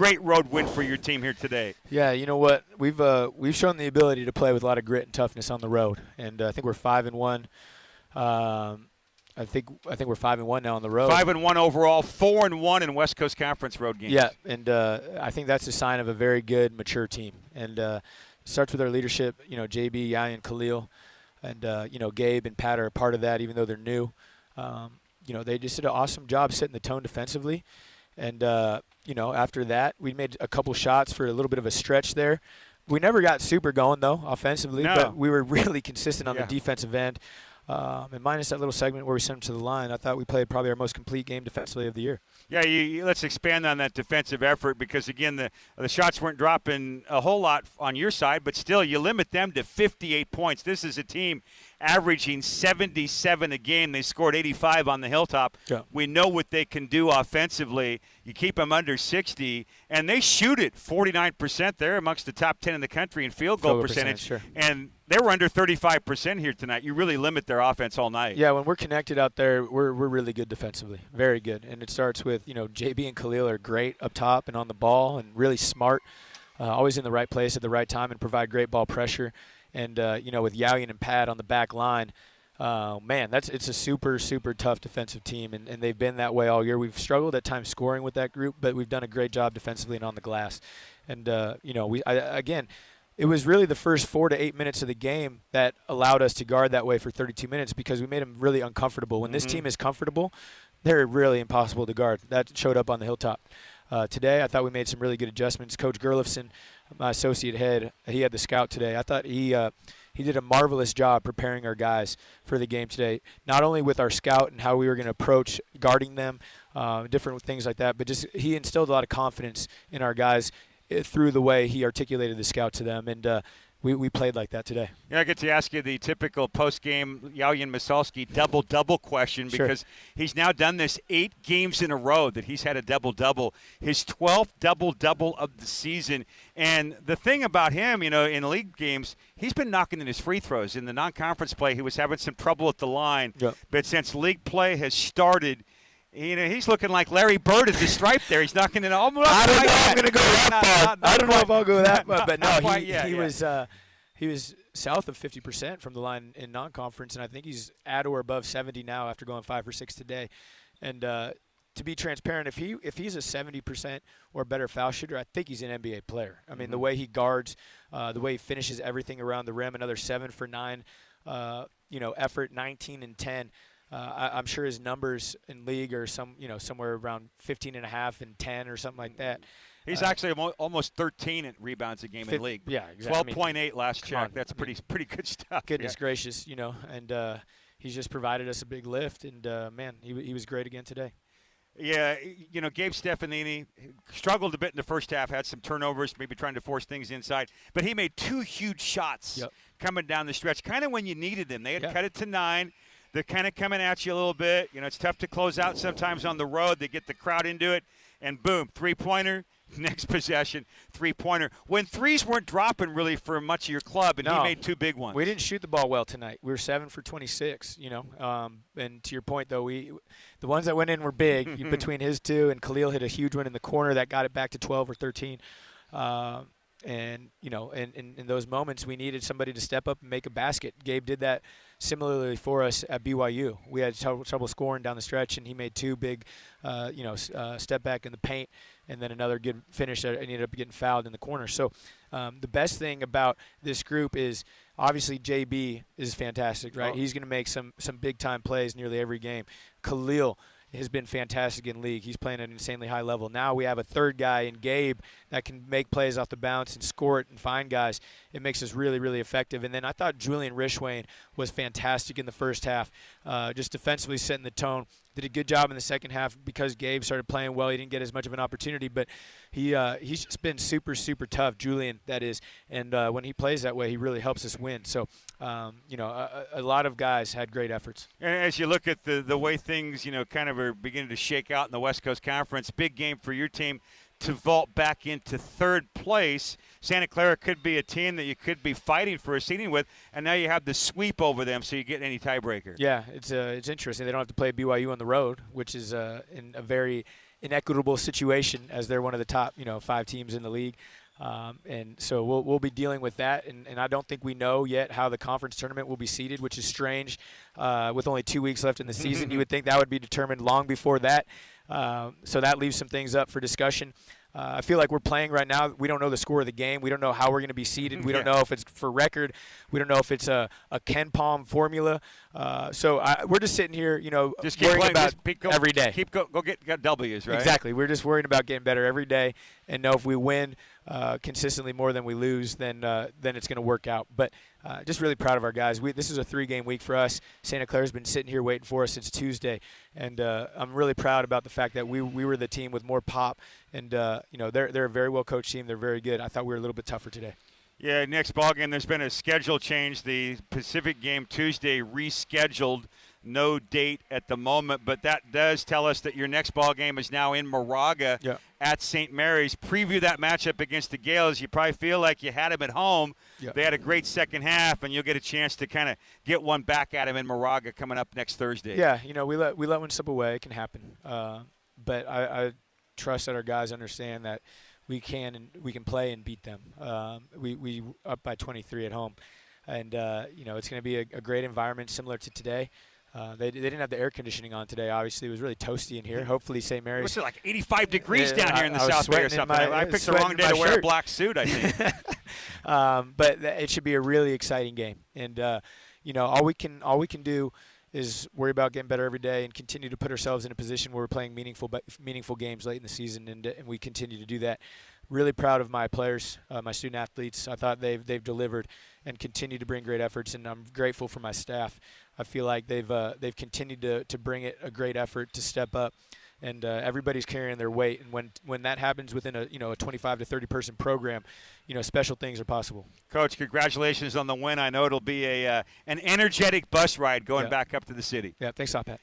great road win for your team here today. Yeah, you know what? We've shown the ability to play with a lot of grit and toughness on the road, and I think we're 5-1. I think we're 5-1 now on the road. 5-1 overall, 4-1 in West Coast Conference road games. Yeah, and I think that's a sign of a very good, mature team. And it starts with our leadership. You know, JB, Yai, and Khalil, and you know, Gabe and Pat are a part of that, even though they're new. You know, they just did an awesome job setting the tone defensively. And you know, after that, we made a couple shots for a little bit of a stretch there. We never got super going though offensively, but we were really consistent on the defensive end. And minus that little segment where we sent them to the line, I thought we played probably our most complete game defensively of the year. Yeah, let's expand on that defensive effort because, again, the shots weren't dropping a whole lot on your side, but still you limit them to 58 points. This is a team averaging 77 a game. They scored 85 on the Hilltop. Yeah. We know what they can do offensively. You keep them under 60, and they shoot it 49%. They're amongst the top 10 in the country in field goal percentage. Sure. And they were under 35% here tonight. You really limit their offense all night. Yeah, when we're connected out there, we're really good defensively, very good. And it starts with, you know, JB and Khalil are great up top and on the ball and really smart, always in the right place at the right time and provide great ball pressure. And, you know, with Yaoyin and Pat on the back line, man, it's a super, super tough defensive team, and they've been that way all year. We've struggled at times scoring with that group, but we've done a great job defensively and on the glass. And, you know, again, it was really the first 4 to 8 minutes of the game that allowed us to guard that way for 32 minutes because we made them really uncomfortable. When this team is comfortable, they're really impossible to guard. That showed up on the Hilltop. Today, I thought we made some really good adjustments. Coach Gerlifson, my associate head, he had the scout today. I thought he did a marvelous job preparing our guys for the game today, not only with our scout and how we were going to approach guarding them, different things like that, but just he instilled a lot of confidence in our guys through the way he articulated the scout to them, and we played like that today. Yeah, I get to ask you the typical post-game Yaoyin Masalski double-double question because he's now done this 8 games in a row that he's had a double-double, his 12th double-double of the season. And the thing about him, you know, in league games, he's been knocking in his free throws. In the non-conference play, he was having some trouble at the line. Yep. But since league play has started, you know, he's looking like Larry Bird at the stripe there. He's knocking it almost. I don't know if I'm going to go that far. I don't know if I'll go that far. But no, he was south of 50% from the line in non-conference, and I think he's at or above 70 now after going 5 for 6 today. And to be transparent, if he's a 70% or better foul shooter, I think he's an NBA player. I mean, the way he guards, the way he finishes everything around the rim, another 7 for 9, you know, effort, 19 and 10. I'm sure his numbers in league are somewhere around 15.5 and 10 or something like that. He's actually almost 13 at rebounds a game in league. Yeah, exactly. 12.8 last check. That's pretty good stuff. Goodness gracious, you know, and he's just provided us a big lift, and man, he was great again today. Yeah, you know, Gabe Stefanini struggled a bit in the first half, had some turnovers, maybe trying to force things inside, but he made 2 huge shots coming down the stretch, kind of when you needed them. They had cut it to 9. They're kind of coming at you a little bit. You know, it's tough to close out sometimes on the road. They get the crowd into it, and boom, three-pointer, next possession, three-pointer. When threes weren't dropping really for much of your club, and he made 2 big ones. We didn't shoot the ball well tonight. We were 7 for 26, you know. And to your point, though, the ones that went in were big. Between his 2 and Khalil hit a huge one in the corner that got it back to 12 or 13. And, you know, in those moments, we needed somebody to step up and make a basket. Gabe did that similarly for us at BYU. We had trouble scoring down the stretch, and he made 2 big, step back in the paint, and then another good finish that ended up getting fouled in the corner. So the best thing about this group is obviously JB is fantastic, right? He's going to make some big-time plays nearly every game. Khalil has been fantastic in league. He's playing at an insanely high level. Now we have a third guy in Gabe that can make plays off the bounce and score it and find guys. It makes us really, really effective. And then I thought Julian Rishwain was fantastic in the first half, just defensively setting the tone. Did a good job in the second half because Gabe started playing well. He didn't get as much of an opportunity, but he's just been super, super tough, Julian, that is. And when he plays that way, he really helps us win. So, you know, a lot of guys had great efforts. And as you look at the way things, you know, kind of are beginning to shake out in the West Coast Conference, big game for your team to vault back into 3rd place. Santa Clara could be a team that you could be fighting for a seeding with, and now you have the sweep over them, so you get any tiebreaker. Yeah, it's interesting. They don't have to play BYU on the road, which is in a very inequitable situation as they're one of the top 5 teams in the league. And so we'll be dealing with that, and I don't think we know yet how the conference tournament will be seeded, which is strange. With only 2 weeks left in the season, you would think that would be determined long before that. So that leaves some things up for discussion. I feel like we're playing right now. We don't know the score of the game. We don't know how we're going to be seeded. We don't know if it's for record. We don't know if it's a Ken Palm formula. So we're just sitting here, just keep worrying playing, about go, every day. Go get W's, right? Exactly. We're just worrying about getting better every day, and know if we win consistently more than we lose, then it's going to work out. But just really proud of our guys. This is a 3-game week for us. Santa Clara's been sitting here waiting for us since Tuesday, and I'm really proud about the fact that we were the team with more pop. And they're a very well coached team. They're very good. I thought we were a little bit tougher today. Yeah, next ball game, there's been a schedule change. The Pacific game Tuesday rescheduled. No date at the moment, but that does tell us that your next ball game is now in Moraga at St. Mary's. Preview that matchup against the Gales. You probably feel like you had them at home. They had a great second half, and you'll get a chance to kind of get one back at them in Moraga coming up next Thursday. Yeah, we let one slip away. It can happen, but I trust that our guys understand that we can play and beat them. We up by 23 at home, and it's going to be a great environment similar to today. They didn't have the air conditioning on today. Obviously, it was really toasty in here. Hopefully, St. Mary's. It's like 85 degrees down here in the South Bay or something. I picked the wrong day to wear a black suit, I think. But it should be a really exciting game, and all we can do is worry about getting better every day and continue to put ourselves in a position where we're playing meaningful games late in the season, and we continue to do that. Really proud of my players, my student athletes. I thought they've delivered and continue to bring great efforts, and I'm grateful for my staff. I feel like they've continued to bring it a great effort to step up, and everybody's carrying their weight. And when that happens within a 25 to 30 person program, special things are possible. Coach, congratulations on the win. I know it'll be an energetic bus ride going back up to the city. Yeah, thanks a lot, Pat.